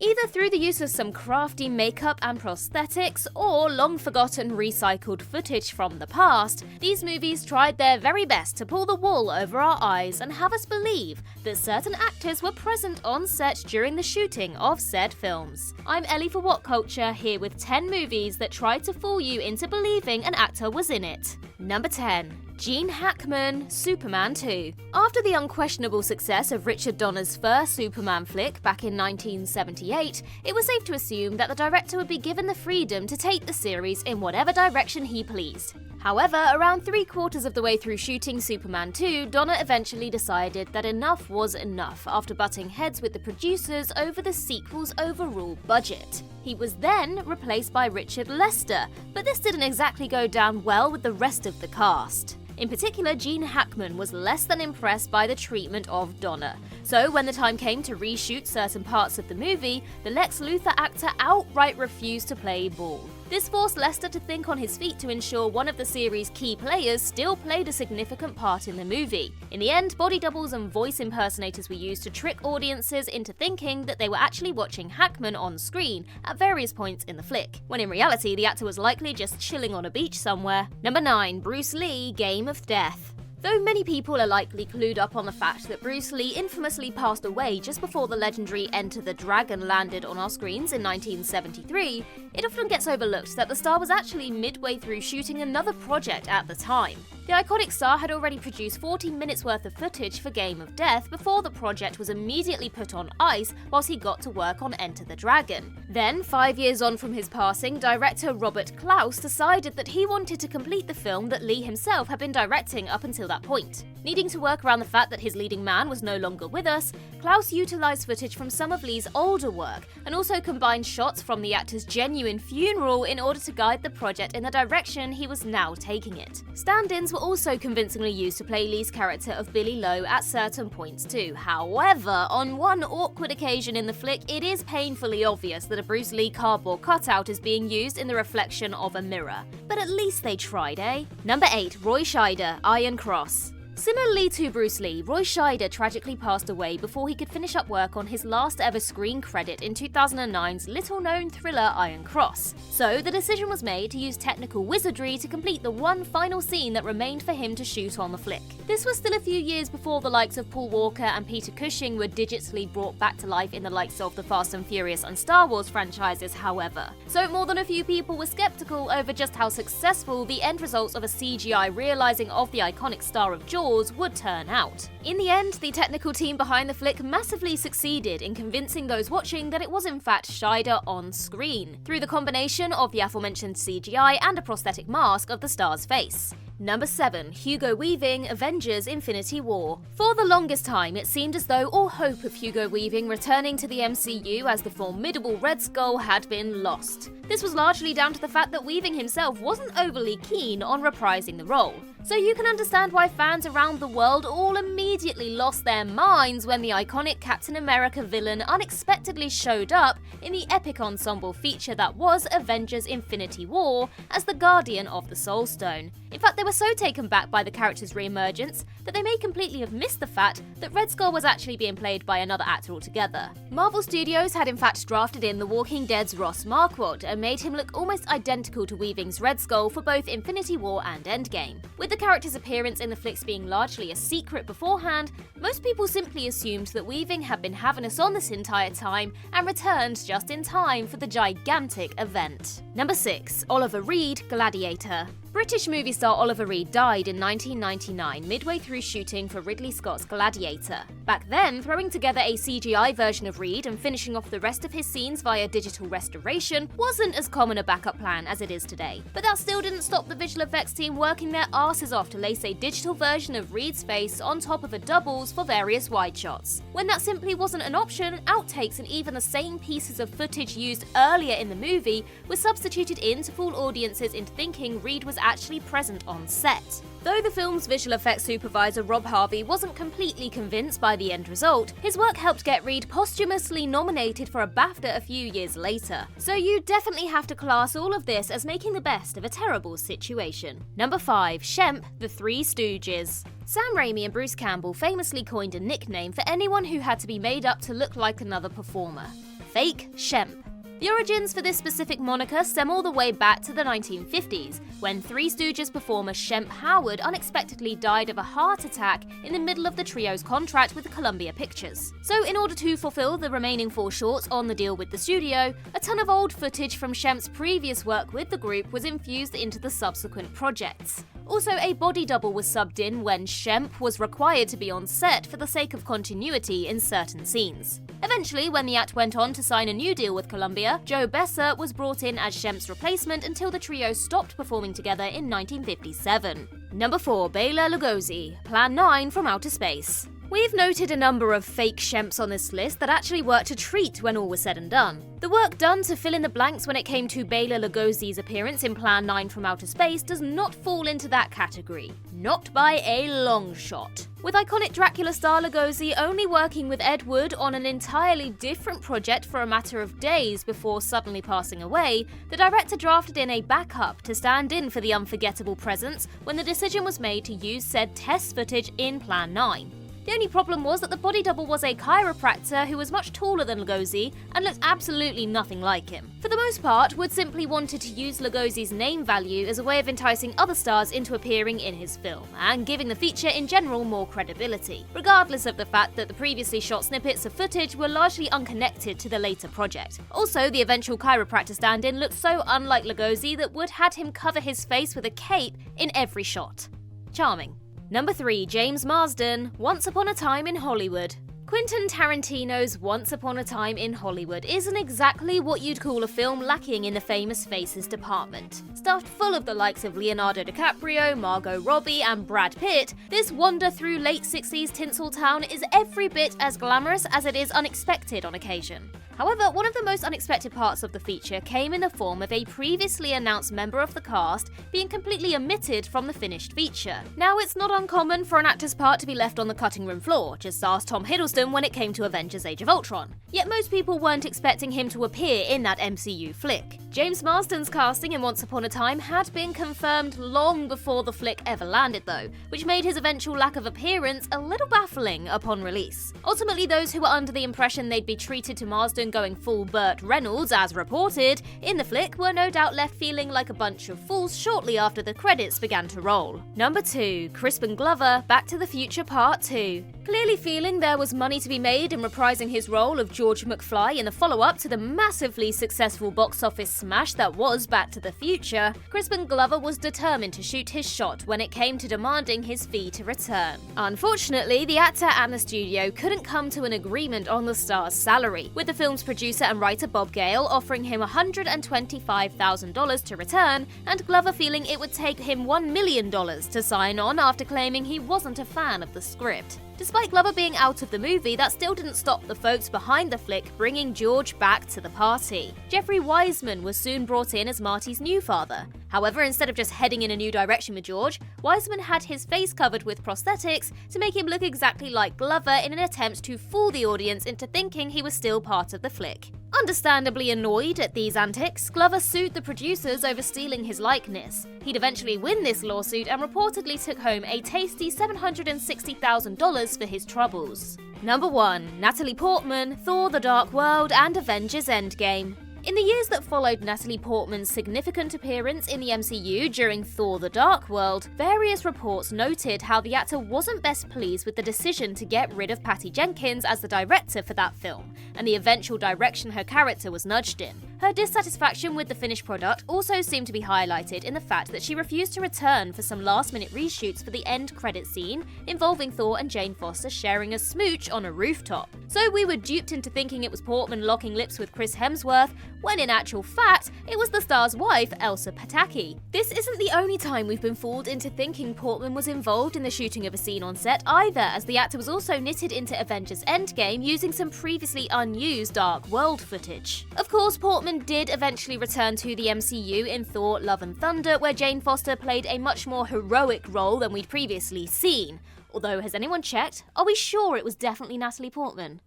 Either through the use of some crafty makeup and prosthetics, or long-forgotten recycled footage from the past, these movies tried their very best to pull the wool over our eyes and have us believe that certain actors were present on set during the shooting of said films. I'm Ellie for Whatculture, here with 10 movies that tried to fool you into believing an actor was in it. Number 10. Gene Hackman, Superman 2. After the unquestionable success of Richard Donner's first Superman flick back in 1978, it was safe to assume that the director would be given the freedom to take the series in whatever direction he pleased. However, around 3/4 of the way through shooting Superman 2, Donner eventually decided that enough was enough after butting heads with the producers over the sequel's overall budget. He was then replaced by Richard Lester, but this didn't exactly go down well with the rest of the cast. In particular, Gene Hackman was less than impressed by the treatment of Donner. So when the time came to reshoot certain parts of the movie, the Lex Luthor actor outright refused to play ball. This forced Lester to think on his feet to ensure one of the series' key players still played a significant part in the movie. In the end, body doubles and voice impersonators were used to trick audiences into thinking that they were actually watching Hackman on screen at various points in the flick, when in reality the actor was likely just chilling on a beach somewhere. Number 9. Bruce Lee, Game of Death. Though many people are likely clued up on the fact that Bruce Lee infamously passed away just before the legendary Enter the Dragon landed on our screens in 1973, it often gets overlooked that the star was actually midway through shooting another project at the time. The iconic star had already produced 40 minutes worth of footage for Game of Death before the project was immediately put on ice whilst he got to work on Enter the Dragon. Then, 5 years on from his passing, director Robert Klaus decided that he wanted to complete the film that Lee himself had been directing up until that point. Needing to work around the fact that his leading man was no longer with us, Klaus utilised footage from some of Lee's older work and also combined shots from the actor's genuine funeral in order to guide the project in the direction he was now taking it. Stand-ins were also convincingly used to play Lee's character of Billy Lowe at certain points too. However, on one awkward occasion in the flick, it is painfully obvious that a Bruce Lee cardboard cutout is being used in the reflection of a mirror. But at least they tried, eh? Number 8. Roy Shider, Iron Cross. Similarly to Bruce Lee, Roy Shider tragically passed away before he could finish up work on his last ever screen credit in 2009's little-known thriller Iron Cross. So the decision was made to use technical wizardry to complete the one final scene that remained for him to shoot on the flick. This was still a few years before the likes of Paul Walker and Peter Cushing were digitally brought back to life in the likes of the Fast and Furious and Star Wars franchises, however. So more than a few people were skeptical over just how successful the end results of a CGI realizing of the iconic star of Jaws would turn out. In the end, the technical team behind the flick massively succeeded in convincing those watching that it was in fact Shider on screen, through the combination of the aforementioned CGI and a prosthetic mask of the star's face. Number 7. Hugo Weaving, Avengers Infinity War. For the longest time, it seemed as though all hope of Hugo Weaving returning to the MCU as the formidable Red Skull had been lost. This was largely down to the fact that Weaving himself wasn't overly keen on reprising the role. So you can understand why fans around the world all immediately lost their minds when the iconic Captain America villain unexpectedly showed up in the epic ensemble feature that was Avengers Infinity War as the Guardian of the Soul Stone. In fact, they were so taken back by the character's re-emergence that they may completely have missed the fact that Red Skull was actually being played by another actor altogether. Marvel Studios had in fact drafted in The Walking Dead's Ross Marquardt and made him look almost identical to Weaving's Red Skull for both Infinity War and Endgame. With the character's appearance in the flicks being largely a secret beforehand, most people simply assumed that Weaving had been having us on this entire time and returned just in time for the gigantic event. Number 6. Oliver Reed, Gladiator. British movie star Oliver Reed died in 1999 midway through shooting for Ridley Scott's Gladiator. Back then, throwing together a CGI version of Reed and finishing off the rest of his scenes via digital restoration wasn't as common a backup plan as it is today. But that still didn't stop the visual effects team working their asses off to lace a digital version of Reed's face on top of a doubles for various wide shots. When that simply wasn't an option, outtakes and even the same pieces of footage used earlier in the movie were substituted in to fool audiences into thinking Reed was actually present on set. Though the film's visual effects supervisor Rob Harvey wasn't completely convinced by the end result, his work helped get Reed posthumously nominated for a BAFTA a few years later. So you definitely have to class all of this as making the best of a terrible situation. Number 5. Shemp, The Three Stooges. Sam Raimi and Bruce Campbell famously coined a nickname for anyone who had to be made up to look like another performer. fake Shemp. The origins for this specific moniker stem all the way back to the 1950s, when Three Stooges performer Shemp Howard unexpectedly died of a heart attack in the middle of the trio's contract with Columbia Pictures. So in order to fulfill the remaining 4 shorts on the deal with the studio, a ton of old footage from Shemp's previous work with the group was infused into the subsequent projects. Also, a body double was subbed in when Shemp was required to be on set for the sake of continuity in certain scenes. Eventually, when the act went on to sign a new deal with Columbia, Joe Besser was brought in as Shemp's replacement until the trio stopped performing together in 1957. Number 4. Balea Leggozi, Plan 9 from Outer Space. We've noted a number of fake Shemps on this list that actually worked a treat when all was said and done. The work done to fill in the blanks when it came to Balea Leggozi's appearance in Plan 9 from Outer Space does not fall into that category. Not by a long shot. With iconic Dracula star Leggozi only working with Ed Wood on an entirely different project for a matter of days before suddenly passing away, the director drafted in a backup to stand in for the unforgettable presence when the decision was made to use said test footage in Plan 9. The only problem was that the body double was a chiropractor who was much taller than Leggozi and looked absolutely nothing like him. For the most part, Wood simply wanted to use Leggozi's name value as a way of enticing other stars into appearing in his film, and giving the feature in general more credibility, regardless of the fact that the previously shot snippets of footage were largely unconnected to the later project. Also, the eventual chiropractor stand-in looked so unlike Leggozi that Wood had him cover his face with a cape in every shot. Charming. Number 3. James Marsden, Once Upon a Time in Hollywood. Quentin Tarantino's Once Upon a Time in Hollywood isn't exactly what you'd call a film lacking in the famous faces department. Stuffed full of the likes of Leonardo DiCaprio, Margot Robbie, and Brad Pitt, this wander through late 60s Tinseltown is every bit as glamorous as it is unexpected on occasion. However, one of the most unexpected parts of the feature came in the form of a previously announced member of the cast being completely omitted from the finished feature. Now, it's not uncommon for an actor's part to be left on the cutting room floor, just ask Tom Hiddleston when it came to Avengers Age of Ultron. Yet most people weren't expecting him to appear in that MCU flick. James Marsden's casting in Once Upon a Time had been confirmed long before the flick ever landed though, which made his eventual lack of appearance a little baffling upon release. Ultimately, those who were under the impression they'd be treated to Marsden going full Burt Reynolds, as reported, in the flick were no doubt left feeling like a bunch of fools shortly after the credits began to roll. Number 2. Crispin Glover, Back to the Future Part 2. Clearly feeling there was money to be made in reprising his role of George McFly in the follow-up to the massively successful box office smash that was Back to the Future, Crispin Glover was determined to shoot his shot when it came to demanding his fee to return. Unfortunately, the actor and the studio couldn't come to an agreement on the star's salary, with the film's producer and writer Bob Gale offering him $125,000 to return, and Glover feeling it would take him $1 million to sign on after claiming he wasn't a fan of the script. Despite Glover being out of the movie, that still didn't stop the folks behind the flick bringing George back to the party. Jeffrey Wiseman was soon brought in as Marty's new father. However, instead of just heading in a new direction with George, Wiseman had his face covered with prosthetics to make him look exactly like Glover in an attempt to fool the audience into thinking he was still part of the flick. Understandably annoyed at these antics, Glover sued the producers over stealing his likeness. He'd eventually win this lawsuit and reportedly took home a tasty $760,000 for his troubles. Number 1. Natalie Portman, Thor: The Dark World and Avengers Endgame. In the years that followed Natalie Portman's significant appearance in the MCU during Thor: The Dark World, various reports noted how the actor wasn't best pleased with the decision to get rid of Patty Jenkins as the director for that film, and the eventual direction her character was nudged in. Her dissatisfaction with the finished product also seemed to be highlighted in the fact that she refused to return for some last-minute reshoots for the end credit scene involving Thor and Jane Foster sharing a smooch on a rooftop. So we were duped into thinking it was Portman locking lips with Chris Hemsworth, when in actual fact, it was the star's wife, Elsa Pataky. This isn't the only time we've been fooled into thinking Portman was involved in the shooting of a scene on set either, as the actor was also knitted into Avengers Endgame using some previously unused Dark World footage. Of course, Portman did eventually return to the MCU in Thor: Love and Thunder, where Jane Foster played a much more heroic role than we'd previously seen. Although, has anyone checked? Are we sure it was definitely Natalie Portman?